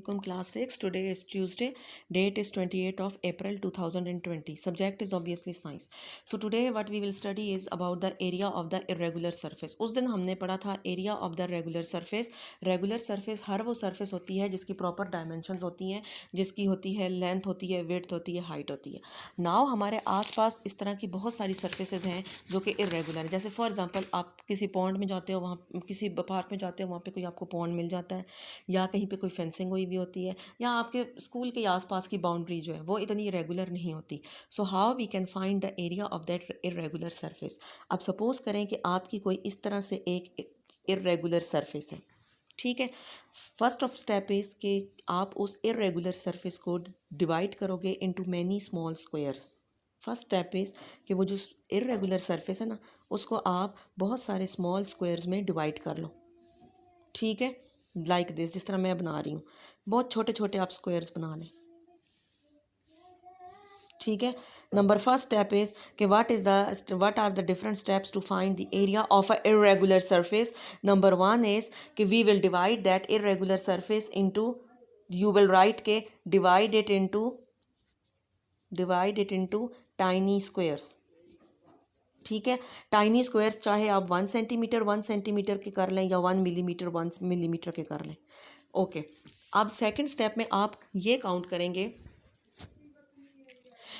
alaikum class 6. Today is Tuesday. Date is 28th of April 2020. Subject is obviously science. So today what we will study is about the area of the irregular surface. उस दिन हमने पढ़ा था area of the regular surface. Regular surface हर वो surface होती है जिसकी proper dimensions होती हैं, जिसकी होती है length होती है, width होती है, height होती है. Now हमारे आसपास इस तरह की बहुत सारी surfaces हैं जो कि irregular है. जैसे for example आप किसी pond में जाते हो, वहाँ किसी पार्क में जाते हो, वहाँ पे कोई आपको pond मिल जाता है, या कहीं पे कोई फेंसिंग हुई हुई होती है, या आपके स्कूल के आसपास की बाउंड्री जो है वो इतनी इरेगुलर नहीं होती. So how we can find the area of that irregular surface. अब सपोज करें कि आपकी कोई इस तरह से एक इरेगुलर सरफेस है, ठीक है. फर्स्ट ऑफ स्टेप इज कि आप उस इरेगुलर सरफेस को डिवाइड करोगे into many small squares. First step is कि वो जो इरेगुलर सरफेस है ना, उसको आप बहुत सारे स्मॉल स्क्वायर्स में डिवाइड कर लो, ठीक है. लाइक दिस, जिस तरह मैं बना रही हूँ, बहुत छोटे छोटे आप स्क्वायर्स बना लें, ठीक है. नंबर फर्स्ट स्टेप इज कि what are the different steps to find the area of a irregular surface. Number one is कि we will divide that irregular surface into, you will write के divide it into tiny squares, ठीक है. Tiny squares चाहे आप 1 centimetre के कर लें या 1 मिलीमीटर के कर लें. ओके. अब सेकंड स्टेप में आप ये काउंट करेंगे.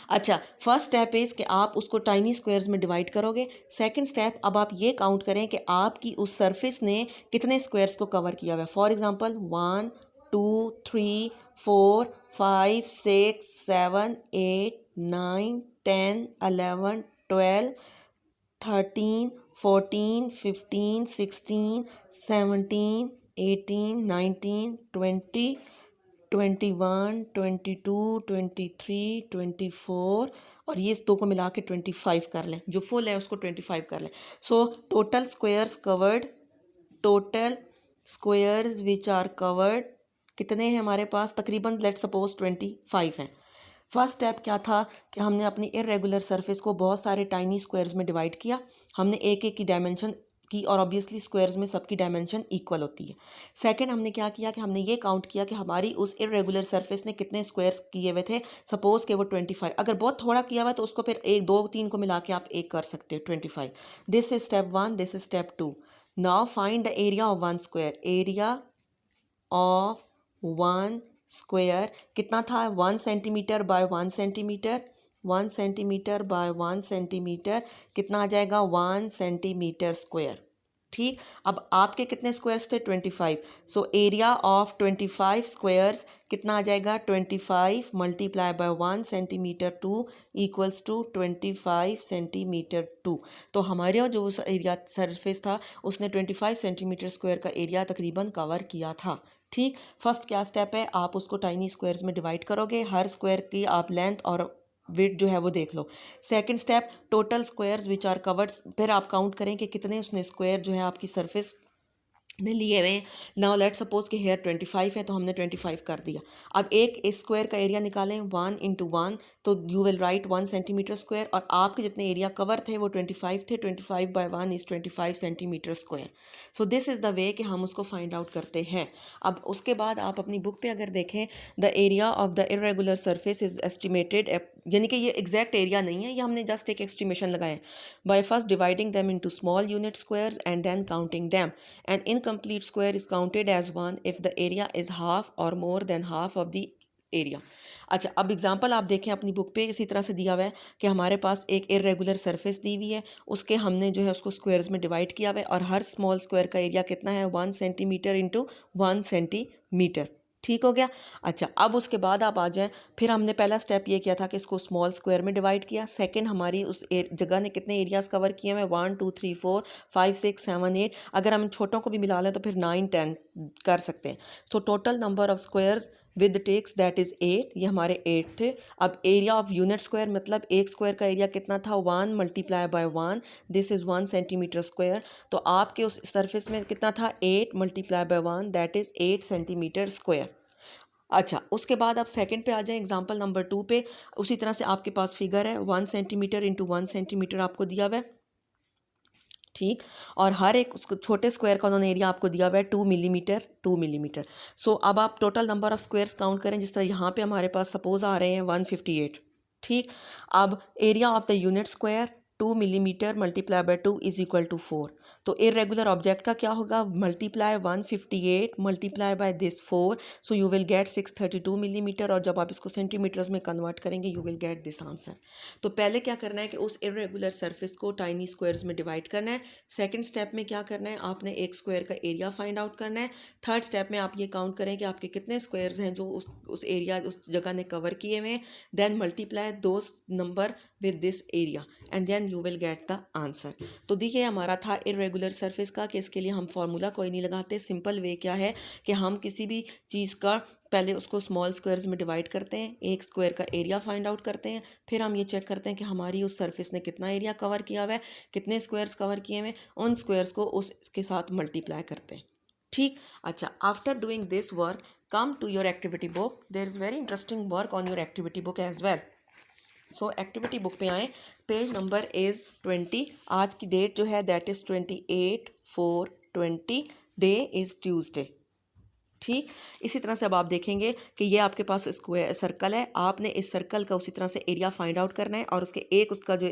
अच्छा, फर्स्ट स्टेप इज़ कि आप उसको टाइनी स्क्वायर्स में डिवाइड करोगे. सेकंड स्टेप, अब आप ये काउंट करें कि आपकी उस सरफेस ने कितने स्क्वायर्स को कवर किया हुआ है. फॉर एग्जांपल 1 2 3 4 5 6 7 8 9 10 11 12 13 14 15 16 17 18 19 20 21 22 23 24, और ये इस दो को मिला के 25 कर लें. जो फुल है उसको 25 कर लें. So total squares which are covered कितने हैं हमारे पास? तकरीबन लेट सपोज 25 हैं. फर्स्ट स्टेप क्या था कि हमने अपनी इरेगुलर सरफेस को बहुत सारे टाइनी स्क्वायर्स में डिवाइड किया. हमने एक एक की डायमेंशन की, और ऑब्वियसली स्क्वायर्स में सबकी डायमेंशन इक्वल होती है. सेकंड हमने क्या किया कि हमने ये काउंट किया कि हमारी उस इरेगुलर सरफेस ने कितने स्क्वायर्स किए हुए थे. सपोज कि वो 25. अगर बहुत थोड़ा किया हुआ तो उसको फिर 1 2 3 को मिला के आप एक कर सकते हो, 25. This is step 1, this is step 2. Now find the area of one square. Area of one square कितना था? 1 centimetre by 1 centimetre. 1 centimetre by 1 centimetre कितना आ जाएगा? 1 सेंटीमीटर स्क्वायर, ठीक. अब आपके कितने स्क्वायर्स थे? 25. सो एरिया ऑफ 25 स्क्वायर्स कितना आ जाएगा? 25 multiply by 1 centimetre 2 equals to 25 centimetre 2. तो हमारे जो एरिया सरफेस था उसने 25 सेंटीमीटर स्क्वायर का एरिया तकरीबन कवर किया था, ठीक. फर्स्ट क्या स्टेप है? आप उसको टाइनी स्क्वायर्स में डिवाइड करोगे. हर स्क्वायर की आप लेंथ और वेट जो है वो देख लो. Second step, total squares which are covered. फिर आप काउंट करें कि कितने उसने स्क्वायर जो है आपकी सरफेस ने लिए हुए. नाउ लेट सपोज कि हेयर 25 है तो हमने 25 कर दिया. अब एक स्क्वायर का एरिया निकालें. 1 इंटू 1, तो you will right 1 centimetre square, और आपके जितने एरिया कवर थे वो 25 थे. 25 by 1 is 25 centimetre square. So this is the way कि हम उसको फाइंड आउट करते हैं. अब उसके बाद आप अपनी बुक पे अगर देखें, the area of the irregular surface is estimated, यानी कि ये एग्जैक्ट एरिया नहीं है, ये हमने जस्ट एक एस्टिमेशन लगाया by first dividing them into small unit squares and then counting them. An incomplete square is counted as one if the area is half or more than half of the area. अच्छा, अब example आप देखें अपनी book पे, इसी तरह से दिया हुआ है कि हमारे पास एक इरेगुलर सरफेस दी हुई है, उसके हमने जो है उसको स्क्वायर्स में डिवाइड किया हुआ है, और हर स्मॉल स्क्वायर का एरिया कितना है? 1 सेंटीमीटर इंटू 1 सेंटीमीटर, ठीक हो गया. अच्छा, अब उसके बाद आप आ जाएं. फिर हमने पहला स्टेप ये किया था कि इसको स्मॉल स्क्वायर में डिवाइड किया. सेकंड, हमारी उस जगह ने कितने एरियाज कवर किए हुए? 1 2 3 4 5 6 7 8. अगर हम छोटों को भी मिला लें तो फिर 9 10 कर सकते हैं. So total number of squares with ticks that is 8. ये हमारे 8 थे. अब एरिया ऑफ यूनिट स्क्वायर, मतलब एक स्क्वायर का एरिया कितना था? 1 multiply by 1, this is 1 centimetre square. तो आपके उस सरफेस में कितना था? 8 multiply by 1, that is 8 centimetre square. अच्छा, उसके बाद आप सेकंड पे आ जाएं, एग्जांपल नंबर 2 पे. उसी तरह से आपके पास फिगर है, 1 सेंटीमीटर इंटू 1 सेंटीमीटर आपको दिया हुआ है. ठीक। और हर एक उसको छोटे स्क्वायर का उन्होंने एरिया आपको दिया हुआ है 2 मिलीमीटर 2 मिलीमीटर। सो अब आप total number of squares count करें, जिस तरह यहाँ पे हमारे पास सपोज आ रहे हैं 158। ठीक। अब area of the unit square 2 millimetre multiply by 2 is equal to 4। तो इरेगुलर ऑब्जेक्ट का क्या होगा, multiply 158 multiply by this 4, so you will get 632 millimetre. और जब आप इसको सेंटीमीटर्स में कन्वर्ट करेंगे you will get this answer. तो पहले क्या करना है कि उस इरेगुलर सरफेस को टाइनी स्क्वायर्स में डिवाइड करना है। सेकंड स्टेप में क्या करना है, आपने एक स्क्वायर का एरिया फाइंड आउट करना है। थर्ड स्टेप में आप ये काउंट करें कि आपके कितने स्क्वायर्स हैं जो उस एरिया उस जगह ने कवर किए हुए हैं। Then multiply those number with this area and then you will get the answer. तो देखिए हमारा था इरेगुलर सरफेस का कि इसके लिए हम फार्मूला कोई नहीं लगाते। सिंपल वे क्या है कि हम किसी भी चीज़ का पहले उसको स्मॉल स्क्वायर्स में डिवाइड करते हैं, एक स्क्वायर का एरिया फाइंड आउट करते हैं, फिर हम ये चेक करते हैं कि हमारी उस सरफेस ने कितना एरिया कवर किया हुआ है, कितने स्क्वायर्स कवर किए हुए हैं, उन स्क्वायर्स को उसके साथ मल्टीप्लाई करते हैं। ठीक। अच्छा, after doing this work come to your activity book. There is very interesting work on your activity book as well. So activity book पे आए, पेज नंबर इज़ 20। आज की डेट जो है that is 28/4/20। Day is Tuesday. ठीक। इसी तरह से अब आप देखेंगे कि ये आपके पास स्क्वायर सर्कल है, आपने इस सर्कल का उसी तरह से एरिया फाइंड आउट करना है और उसके एक उसका जो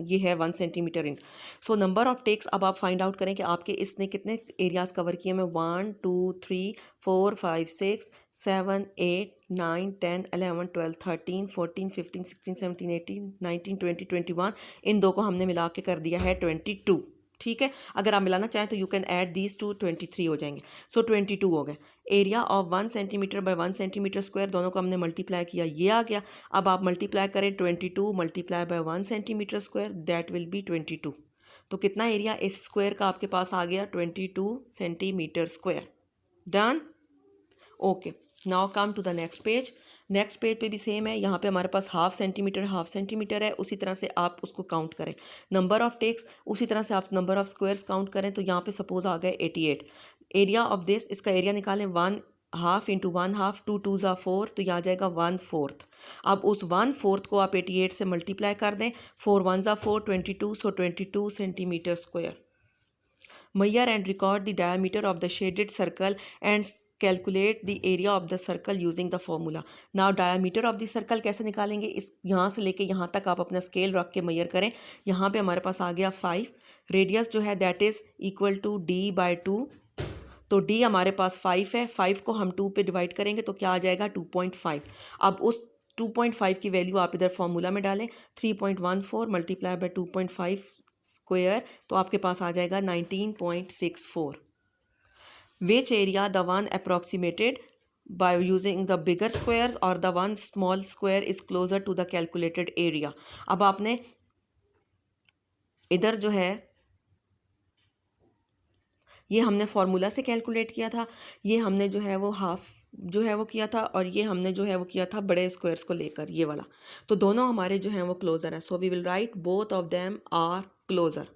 ये है 1 centimetre in. So number of ticks अब आप फाइंड आउट करें कि आपके इसने कितने एरियाज कवर किए हैं। 1 2 3 4 5 6 7 8 9 10 11 12 13 14 15 16 17 18 19 20 21। इन दो को हमने मिला के कर दिया है 22। ठीक है। अगर आप मिलाना चाहें तो you can add these two 23 हो जाएंगे। सो 22 हो गए। Area of 1 centimetre by 1 centimetre square, दोनों को हमने मल्टीप्लाई किया, ये आ गया। अब आप मल्टीप्लाई करें 22 multiply by 1 centimetre square, that will be 22। तो कितना एरिया इस स्क्वायर का आपके पास आ गया, 22 centimetre square. Done. Okay, now come to the next page. Next page पे भी सेम है, यहाँ पे हमारे पास हाफ सेंटीमीटर है। उसी तरह से आप उसको काउंट करें। नंबर ऑफ टेक्स उसी तरह से आप नंबर ऑफ स्क्वायर्स काउंट करें। तो यहाँ पे सपोज आ गए 88। एरिया ऑफ दिस, इसका एरिया निकालें 1/2 इंटू 1/2, 2 2 ज़ा 4, तो यहाँ आ जाएगा 1/4। अब उस 1/4 को आप 88 से मल्टीप्लाई कर दें, 4 1 ज़ा 4, 22, सो 22 centimetre square. Measure and record the diameter of the shaded circle and calculate the area of the circle using the formula. Now diameter of the circle कैसे निकालेंगे, इस यहाँ से लेके यहाँ तक आप अपना स्केल रख के मेजर करें। यहाँ पे हमारे पास आ गया 5। रेडियस जो है that is equal to d/2। तो d हमारे पास 5 है, 5 को हम 2 पे डिवाइड करेंगे तो क्या आ जाएगा 2.5। अब उस 2.5 की वैल्यू आप इधर फॉर्मूला में डालें, 3.14 मल्टीप्लाई बाय 2.5 स्क्वायर, तो आपके पास आ जाएगा 19.64। Which area the one approximated by using the bigger squares or the one small square is closer to the calculated area। अब आपने इधर जो है ये हमने फार्मूला से कैलकुलेट किया था, ये हमने जो है वो हाफ जो है वो किया था, और ये हमने जो है वो किया था बड़े स्क्वायर्स को लेकर, ये वाला। तो दोनों हमारे जो हैं वो क्लोज़र हैं। So we will write both of them are closer.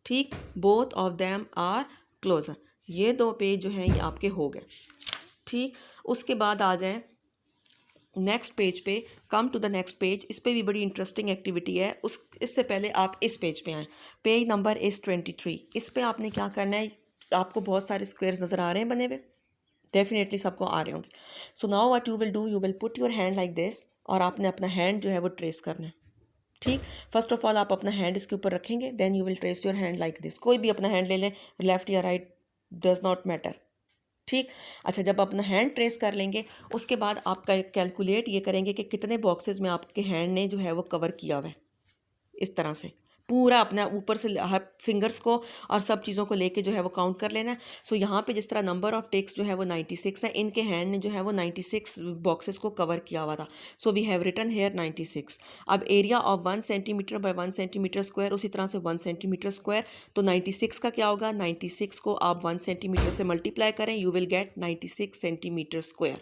ठीक, both of them are closer. ये दो पेज जो हैं ये आपके हो गए। ठीक, उसके बाद आ जाएं नेक्स्ट पेज पे। Come to the next page. इस पे भी बड़ी इंटरेस्टिंग एक्टिविटी है। इससे पहले आप इस पेज पे आएँ। Page number is 23। इस पे आपने क्या करना है, आपको बहुत सारे स्क्वायर्स नज़र आ रहे हैं बने हुए, डेफिनेटली सबको आ रहे होंगे। So now what you will do, you will put your hand like this, और आपने अपना हैंड जो है वो ट्रेस करना है। ठीक, फर्स्ट ऑफ ऑल आप अपना हैंड इसके ऊपर रखेंगे, then you will trace your hand like this. कोई भी अपना हैंड ले लें, लेफ्ट या राइट डज नॉट मैटर। ठीक। अच्छा, जब अपना हैंड ट्रेस कर लेंगे उसके बाद आप कैलकुलेट ये करेंगे कि कितने बॉक्सेस में आपके हैंड ने जो है वो कवर किया हुआ है। इस तरह से पूरा अपना ऊपर से फिंगर्स को और सब चीज़ों को लेके जो है वो काउंट कर लेना है। सो यहाँ पे जिस तरह नंबर ऑफ टेक्स जो है वो 96 है, इनके हैंड ने जो है वो 96 बॉक्सेस को कवर किया हुआ था। So we have written here 96। अब area of 1 centimetre by 1 centimetre square, उसी तरह से 1 सेंटीमीटर स्क्वायर। तो 96 का क्या होगा, 96 को आप 1 सेंटीमीटर से मल्टीप्लाई करें, you will gate 96 centimetre square.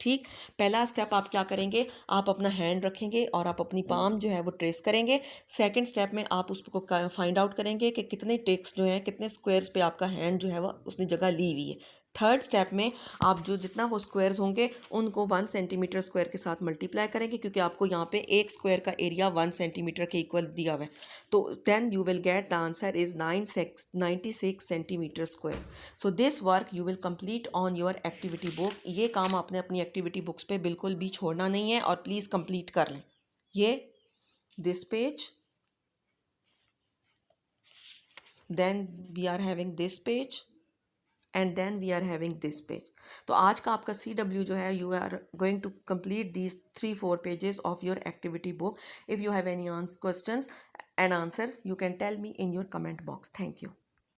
ठीक, पहला स्टेप आप क्या करेंगे, आप अपना हैंड रखेंगे और आप अपनी पाम जो है वो ट्रेस करेंगे। सेकंड स्टेप में आप उसको फाइंड आउट करेंगे कि कितने टेक्स जो हैं, कितने स्क्वायर्स पे आपका हैंड जो है वो उसने जगह ली हुई है। थर्ड स्टेप में आप जो जितना वो स्क्वायर्स होंगे उनको 1 सेंटीमीटर स्क्वायर के साथ मल्टीप्लाई करेंगे, क्योंकि आपको यहाँ पे एक स्क्वायर का एरिया 1 सेंटीमीटर के इक्वल दिया हुआ है। तो then you will get the answer is 96 centimetre square. So this work you will complete on your activity book. ये काम आपने अपनी एक्टिविटी बुक्स पे बिल्कुल भी छोड़ना नहीं है और प्लीज़ कंप्लीट कर लें। ये this page, then we are having this page and then we are having this page. तो आज का आपका CW जो है, you are going to complete these 3-4 pages of your activity book. If you have any questions and answers, you can tell me in your comment box. Thank you.